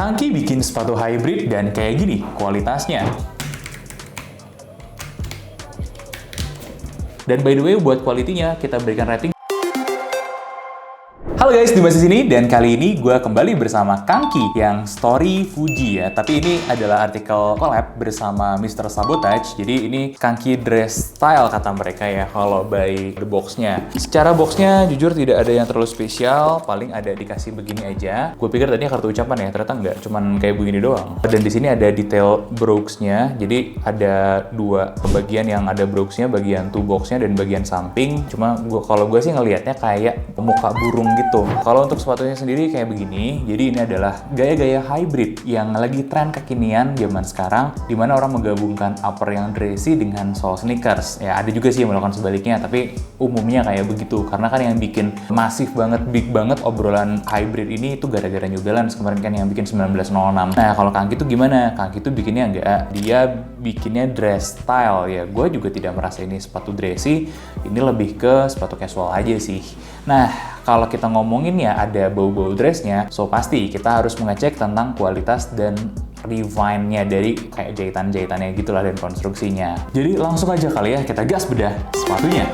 Kangki bikin sepatu hybrid dan kayak gini kualitasnya. Dan by the way, buat kualitinya kita berikan rating. Halo guys, Dimas di sini dan kali ini gue kembali bersama Kangki yang Story Fuji ya. Tapi ini adalah artikel collab bersama Mr. Sabotage. Jadi ini Kangki dress style kata mereka ya kalau by the box-nya. Secara box-nya jujur tidak ada yang terlalu spesial, paling ada dikasih begini aja. Gue pikir tadinya kartu ucapan ya, ternyata enggak, cuman kayak begini doang. Dan di sini ada detail brooch-nya. Jadi ada dua bagian yang ada brooch-nya, bagian toe box-nya dan bagian samping. Cuma kalau gue sih ngelihatnya kayak muka burung gitu. Kalau untuk sepatunya sendiri kayak begini, jadi ini adalah gaya-gaya hybrid yang lagi tren kekinian zaman sekarang, dimana orang menggabungkan upper yang dressy dengan sole sneakers. Ya ada juga sih yang melakukan sebaliknya, tapi umumnya kayak begitu. Karena kan yang bikin masif banget, big banget obrolan hybrid ini itu gara-gara New Balance kemarin kan yang bikin 1906. Nah kalau Kangki itu gimana? Kangki itu bikinnya enggak, dia bikinnya dress style ya. Gue juga tidak merasa ini sepatu dressy, ini lebih ke sepatu casual aja sih. Nah kalau kita ngomongin ya ada bau-bau dressnya, so pasti kita harus mengecek tentang kualitas dan refine-nya dari kayak jahitan-jahitannya gitulah dan konstruksinya. Jadi langsung aja kali ya kita gas bedah sepatunya.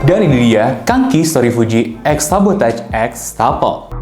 Dan ini dia Kangki Story Fuji X Sabotage X Staple.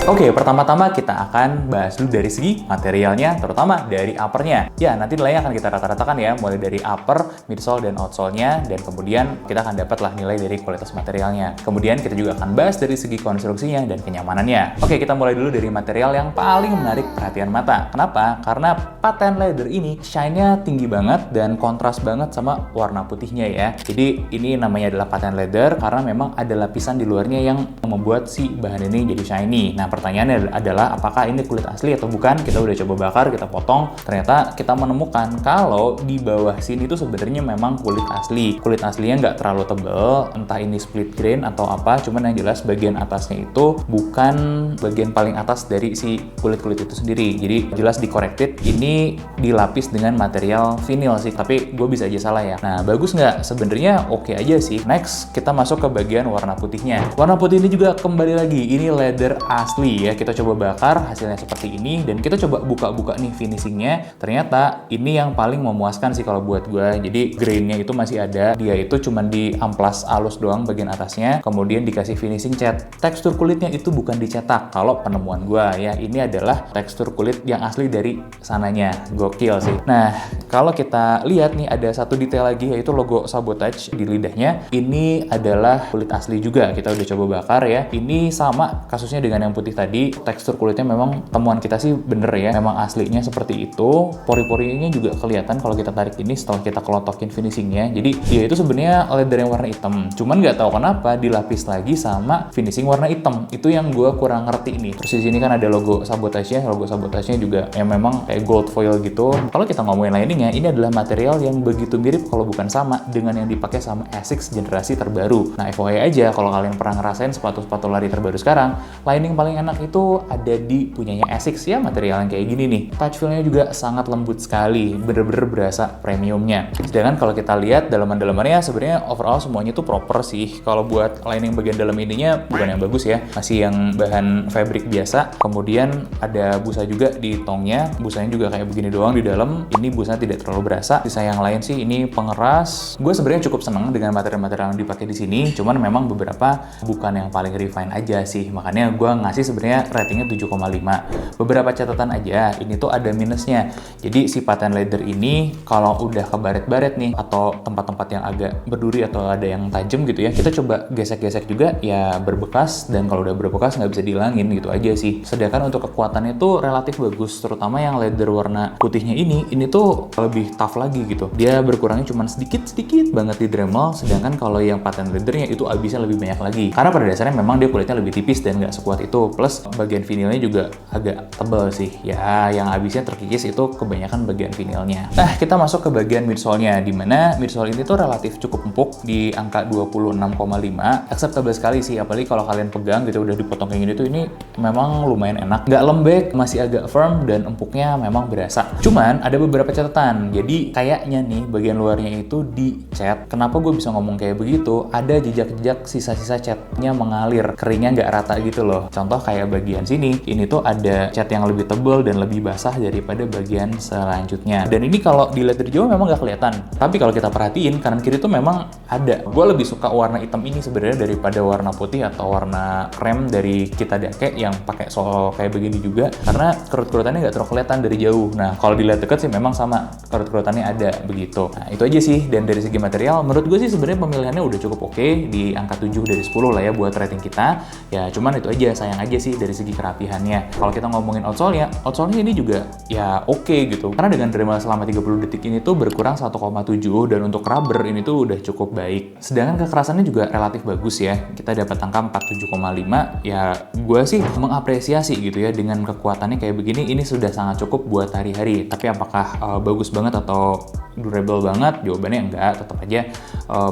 Oke, pertama-tama kita akan bahas dulu dari segi materialnya, terutama dari uppernya. Ya, nanti nilainya akan kita rata-ratakan ya, mulai dari upper, midsole, dan outsole-nya, dan kemudian kita akan dapatlah nilai dari kualitas materialnya. Kemudian kita juga akan bahas dari segi konstruksinya dan kenyamanannya. Oke, kita mulai dulu dari material yang paling menarik perhatian mata. Kenapa? Karena patent leather ini shine-nya tinggi banget dan kontras banget sama warna putihnya ya. Jadi ini namanya adalah patent leather karena memang ada lapisan di luarnya yang membuat si bahan ini jadi shiny. Nah, pertanyaannya adalah apakah ini kulit asli atau bukan? Kita udah coba bakar, kita potong. Ternyata kita menemukan kalau di bawah sini itu sebenarnya memang kulit asli. Kulit aslinya nggak terlalu tebal, entah ini split grain atau apa. Cuman yang jelas bagian atasnya itu bukan bagian paling atas dari si kulit-kulit itu sendiri. Jadi jelas di-corrected. Ini dilapis dengan material vinyl sih. Tapi gue bisa aja salah ya. Nah, bagus nggak? Sebenarnya oke aja sih. Next, kita masuk ke bagian warna putihnya. Warna putih ini juga kembali lagi. Ini leather asli ya, kita coba bakar hasilnya seperti ini dan kita coba buka-buka nih finishingnya. Ternyata ini yang paling memuaskan sih kalau buat gue. Jadi grainnya itu masih ada, dia itu cuma di amplas halus doang bagian atasnya, kemudian dikasih finishing cat. Tekstur kulitnya itu bukan dicetak kalau penemuan gue ya, ini adalah tekstur kulit yang asli dari sananya. Gokil sih. Nah kalau kita lihat nih ada satu detail lagi yaitu logo Sabotage di lidahnya. Ini adalah kulit asli juga, kita udah coba bakar ya. Ini sama kasusnya dengan yang putih tadi, tekstur kulitnya memang temuan kita sih bener ya, memang aslinya seperti itu. Pori-porinya juga kelihatan kalau kita tarik ini setelah kita kelotokin finishingnya. Jadi dia itu sebenarnya leather yang warna hitam, cuman nggak tahu kenapa dilapis lagi sama finishing warna hitam. Itu yang gue kurang ngerti nih. Terus di sini kan ada logo Sabotage-nya, logo Sabotage-nya juga yang memang kayak gold foil gitu. Kalau kita ngomongin liningnya, ini adalah material yang begitu mirip kalau bukan sama dengan yang dipakai sama Asics generasi terbaru. Nah FYI aja kalau kalian pernah ngerasain sepatu-sepatu lari terbaru sekarang, lining paling enak itu ada di punyanya Asics ya, material yang kayak gini nih. Touch feel-nya juga sangat lembut sekali, bener-bener berasa premiumnya. Sedangkan kalau kita lihat dalaman-dalamannya sebenarnya overall semuanya tuh proper sih. Kalau buat lining bagian dalam ininya bukan yang bagus ya, masih yang bahan fabric biasa. Kemudian ada busa juga di tongnya, busanya juga kayak begini doang di dalam. Ini busanya tidak terlalu berasa. Sisa yang lain sih ini pengeras. Gue sebenarnya cukup seneng dengan material-material yang dipakai di sini, cuman memang beberapa bukan yang paling refine aja sih. Makanya gue ngasih sebenarnya ratingnya 7,5. Beberapa catatan aja, ini tuh ada minusnya. Jadi si patent leather ini kalau udah kebaret-baret nih atau tempat-tempat yang agak berduri atau ada yang tajam gitu ya, kita coba gesek-gesek juga ya berbekas, dan kalau udah berbekas nggak bisa dihilangin gitu aja sih. Sedangkan untuk kekuatannya tuh relatif bagus, terutama yang leather warna putihnya ini tuh lebih tough lagi gitu. Dia berkurangnya cuma sedikit banget di Dremel, sedangkan kalau yang patent leathernya itu habisnya lebih banyak lagi. Karena pada dasarnya memang dia kulitnya lebih tipis dan nggak sekuat itu. Plus bagian vinilnya juga agak tebal sih. Ya, yang habisnya terkikis itu kebanyakan bagian vinilnya. Nah, kita masuk ke bagian midsole-nya, dimana midsole ini tuh relatif cukup empuk di angka 26,5. Acceptable sekali sih, apalagi kalau kalian pegang gitu udah dipotong kayak gini tuh, ini memang lumayan enak. Nggak lembek, masih agak firm, dan empuknya memang berasa. Cuman ada beberapa catatan. Jadi kayaknya nih bagian luarnya itu dicat. Kenapa gue bisa ngomong kayak begitu? Ada jejak-jejak sisa-sisa catnya mengalir, keringnya nggak rata gitu loh. Contoh kayak bagian sini, ini tuh ada cat yang lebih tebal dan lebih basah daripada bagian selanjutnya. Dan ini kalau dilihat dari jauh memang nggak kelihatan. Tapi kalau kita perhatiin kanan kiri tuh memang ada. Gue lebih suka warna hitam ini sebenarnya daripada warna putih atau warna krem dari Kitadake yang pakai sole kayak begini juga, karena kerut-kerutannya nggak terlalu kelihatan dari jauh. Nah, kalau dilihat dekat sih memang sama, kerut-kerutannya ada begitu. Nah, itu aja sih. Dan dari segi material, menurut gue sih sebenarnya pemilihannya udah cukup oke, di angka 7 dari 10 lah ya buat rating kita. Ya, cuman itu aja, sayang aja sih dari segi kerapihannya. Kalau kita ngomongin outsole-nya ini juga ya oke gitu. Karena dengan Dremel selama 30 detik ini tuh berkurang 1,7, dan untuk rubber ini tuh udah cukup baik. Sedangkan kekerasannya juga relatif bagus ya. Kita dapat angka 47,5. Ya, gue sih mengapresiasi gitu ya, dengan kekuatannya kayak begini, ini sudah sangat cukup buat hari-hari. Tapi apakah bagus banget atau durable banget? Jawabannya enggak, tetap aja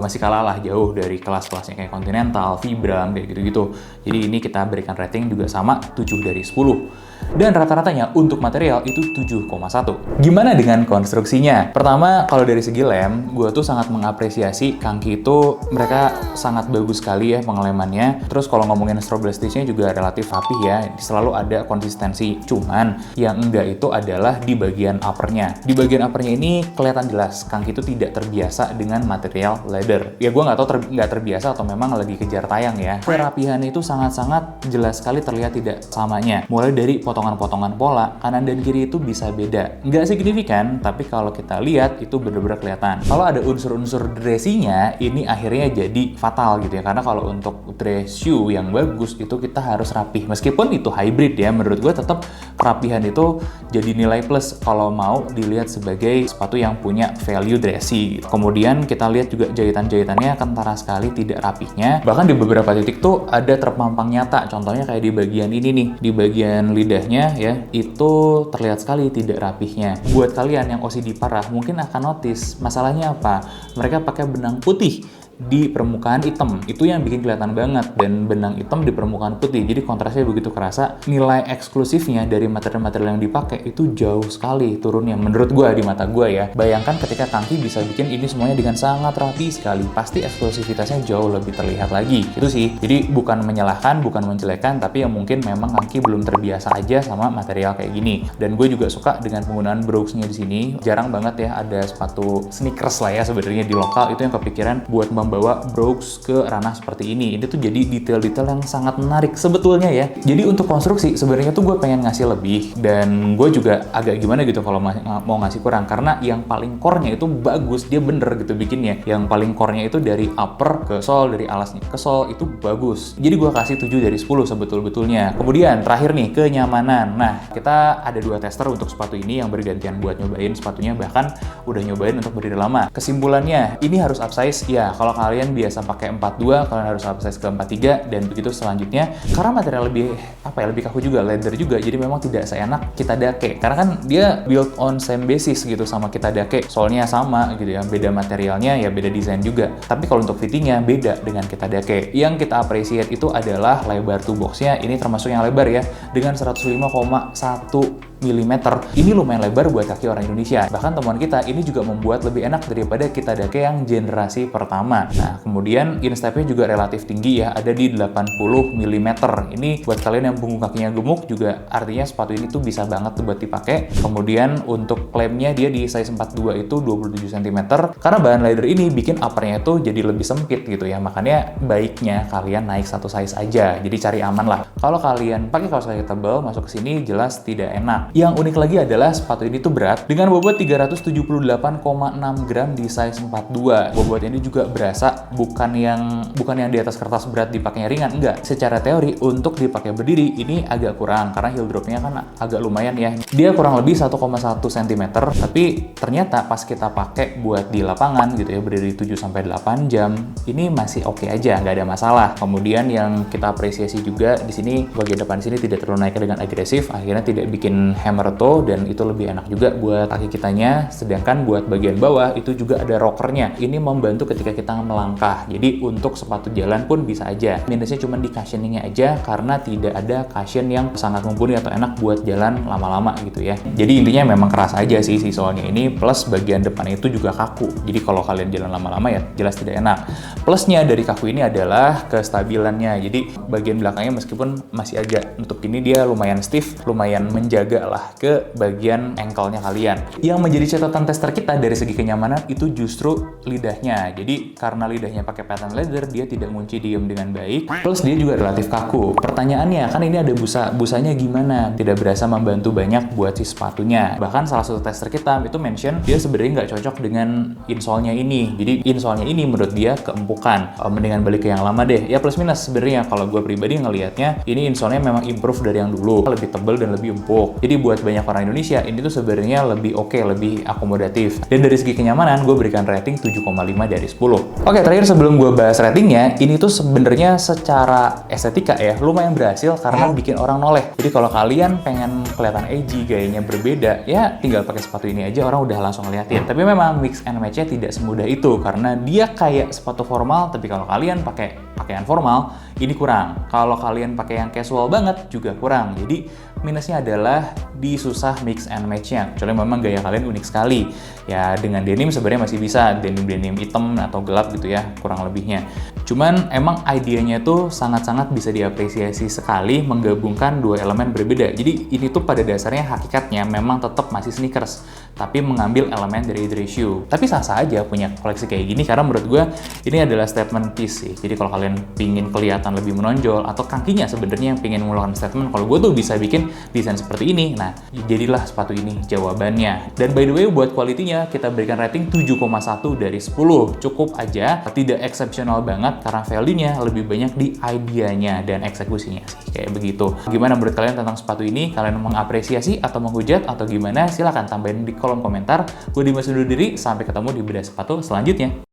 masih kalah lah jauh dari kelas-kelasnya kayak Continental, Vibram, kayak gitu-gitu. Jadi ini kita berikan rating juga sama 7 dari 10. Dan rata-ratanya untuk material itu 7,1. Gimana dengan konstruksinya? Pertama, kalau dari segi lem, gue tuh sangat mengapresiasi Kangki itu, mereka sangat bagus sekali ya pengelemannya. Terus kalau ngomongin strobe stitch-nya juga relatif rapih ya, selalu ada konsistensi. Cuman yang enggak itu adalah di bagian upper-nya. Di bagian upper-nya ini kelihatan jelas Kangki itu tidak terbiasa dengan material leather. Ya gue nggak tahu nggak terbiasa atau memang lagi kejar tayang ya. Kerapihan itu sangat-sangat jelas sekali terlihat tidak samanya. Mulai dari potongan-potongan pola, kanan dan kiri itu bisa beda. Nggak signifikan, tapi kalau kita lihat itu bener-bener kelihatan. Kalau ada unsur-unsur dressinya, ini akhirnya jadi fatal gitu ya. Karena kalau untuk dress shoe yang bagus, itu kita harus rapih. Meskipun itu hybrid ya, menurut gue tetap kerapihan itu jadi nilai plus kalau mau dilihat sebagai sepatu yang punya value dressy. Kemudian kita lihat juga jahitan-jahitannya kentara sekali, tidak rapihnya. Bahkan di beberapa titik tuh ada terpampang nyata. Contohnya kayak di bagian ini nih, di bagian lidahnya ya, itu terlihat sekali tidak rapihnya. Buat kalian yang OCD parah mungkin akan notice masalahnya apa? Mereka pakai benang putih di permukaan hitam, itu yang bikin kelihatan banget, dan benang hitam di permukaan putih, jadi kontrasnya begitu kerasa. Nilai eksklusifnya dari material-material yang dipakai itu jauh sekali turunnya menurut gue, di mata gue ya. Bayangkan ketika Kangki bisa bikin ini semuanya dengan sangat rapi sekali, pasti eksklusivitasnya jauh lebih terlihat lagi. Itu sih, jadi bukan menyalahkan, bukan menjelekan, tapi yang mungkin memang Kangki belum terbiasa aja sama material kayak gini. Dan gue juga suka dengan penggunaan brogues-nya di sini. Jarang banget ya ada sepatu sneakers lah ya sebenarnya di lokal itu yang kepikiran buat membawa brogues ke ranah seperti ini. Ini tuh jadi detail-detail yang sangat menarik sebetulnya ya. Jadi untuk konstruksi sebenarnya tuh gue pengen ngasih lebih, dan gue juga agak gimana gitu kalau mau ngasih kurang, karena yang paling core-nya itu bagus, dia bener gitu bikinnya. Yang paling core-nya itu dari upper ke sole, dari alasnya ke sole itu bagus. Jadi gue kasih 7 dari 10 sebetul-betulnya. Kemudian terakhir nih, kenyamanan. Nah, kita ada 2 tester untuk sepatu ini yang bergantian buat nyobain sepatunya, bahkan udah nyobain untuk berdiri lama. Kesimpulannya, ini harus upsize ya. Kalau kalian biasa pakai 42, kalian harus upsize ke 43, dan begitu selanjutnya. Karena material lebih lebih kaku juga, leather juga, jadi memang tidak seenak Kitadake. Karena kan dia built on same basis gitu sama Kitadake, solnya sama gitu ya, beda materialnya ya, beda desain juga. Tapi kalau untuk fittingnya beda dengan Kitadake. Yang kita appreciate itu adalah lebar toe box-nya, ini termasuk yang lebar ya, dengan 105,1 mm. Ini lumayan lebar buat kaki orang Indonesia. Bahkan temuan kita ini juga membuat lebih enak daripada Kitadake yang generasi pertama. Nah, kemudian instepnya juga relatif tinggi ya, ada di 80 mm. Ini buat kalian yang punggung kakinya gemuk juga artinya sepatu ini tuh bisa banget buat dipakai. Kemudian untuk klemnya dia di size 42 itu 27 cm. Karena bahan leather ini bikin uppernya tuh jadi lebih sempit gitu ya. Makanya baiknya kalian naik satu size aja. Jadi cari aman lah. Kalau kalian pakai kaos kaki tebal masuk ke sini jelas tidak enak. Yang unik lagi adalah sepatu ini tuh berat dengan bobot 378,6 gram di size 42. Bobot ini juga berasa bukan yang di atas kertas berat dipakainya ringan, enggak. Secara teori untuk dipakai berdiri ini agak kurang karena heel dropnya kan agak lumayan ya. Dia kurang lebih 1,1 cm, tapi ternyata pas kita pakai buat di lapangan gitu ya, berdiri 7-8 jam, ini masih oke aja, nggak ada masalah. Kemudian yang kita apresiasi juga di sini bagian depan sini tidak terlalu naik dengan agresif, akhirnya tidak bikin hammer toe dan itu lebih enak juga buat kaki kitanya. Sedangkan buat bagian bawah itu juga ada rockernya. Ini membantu ketika kita melangkah. Jadi untuk sepatu jalan pun bisa aja. Minusnya cuma di cushioningnya aja karena tidak ada cushion yang sangat mumpuni atau enak buat jalan lama-lama gitu ya. Jadi intinya memang keras aja sih soalnya ini, plus bagian depannya itu juga kaku. Jadi kalau kalian jalan lama-lama ya jelas tidak enak. Plusnya dari kaku ini adalah kestabilannya. Jadi bagian belakangnya meskipun masih agak nutup ini, dia lumayan stiff, lumayan menjaga lah ke bagian ankle-nya kalian. Yang menjadi catatan tester kita dari segi kenyamanan itu justru lidahnya. Jadi karena lidahnya pakai pattern leather, dia tidak ngunci diem dengan baik. Plus dia juga relatif kaku. Pertanyaannya, kan ini ada busanya gimana? Tidak berasa membantu banyak buat si sepatunya. Bahkan salah satu tester kita itu mention dia sebenarnya nggak cocok dengan insole-nya ini. Jadi insole-nya ini menurut dia keempukan. Mendingan balik ke yang lama deh. Ya plus minus sebenarnya kalau gue pribadi ngelihatnya ini insole-nya memang improve dari yang dulu, lebih tebal dan lebih empuk. Jadi buat banyak orang Indonesia ini tuh sebenarnya lebih oke, lebih akomodatif. Dan dari segi kenyamanan gue berikan rating 7,5 dari 10. Oke, terakhir sebelum gue bahas ratingnya, ini tuh sebenarnya secara estetika ya lumayan berhasil karena bikin orang noleh. Jadi kalau kalian pengen kelihatan edgy, gayanya berbeda, ya tinggal pakai sepatu ini aja orang udah langsung ngeliatin. Tapi memang mix and match-nya tidak semudah itu karena dia kayak sepatu formal, tapi kalau kalian pakai pakaian formal ini kurang. Kalau kalian pakai yang casual banget juga kurang. Jadi minusnya adalah di susah mix and match-nya. Kecuali memang gaya kalian unik sekali. Ya dengan denim sebenarnya masih bisa, denim hitam atau gelap gitu ya, kurang lebihnya. Cuman emang idenya tuh sangat-sangat bisa diapresiasi sekali menggabungkan dua elemen berbeda. Jadi ini tuh pada dasarnya hakikatnya memang tetap masih sneakers, tapi mengambil elemen dari dress shoe. Tapi sah-sah aja punya koleksi kayak gini karena menurut gue ini adalah statement piece sih. Jadi kalau kalian pingin kelihatan lebih menonjol atau kakinya sebenarnya yang pingin mengeluarkan statement, kalau gue tuh bisa bikin desain seperti ini. Nah, jadilah sepatu ini jawabannya. Dan by the way buat kualitinya kita berikan rating 7,1 dari 10. Cukup aja, tidak eksepsional banget karena value-nya lebih banyak di idenya dan eksekusinya sih, kayak begitu. Gimana menurut kalian tentang sepatu ini? Kalian mengapresiasi atau menghujat atau gimana? Silahkan tambahin di kolom komentar. Gue Dimas undur diri, sampai ketemu di bedah sepatu selanjutnya.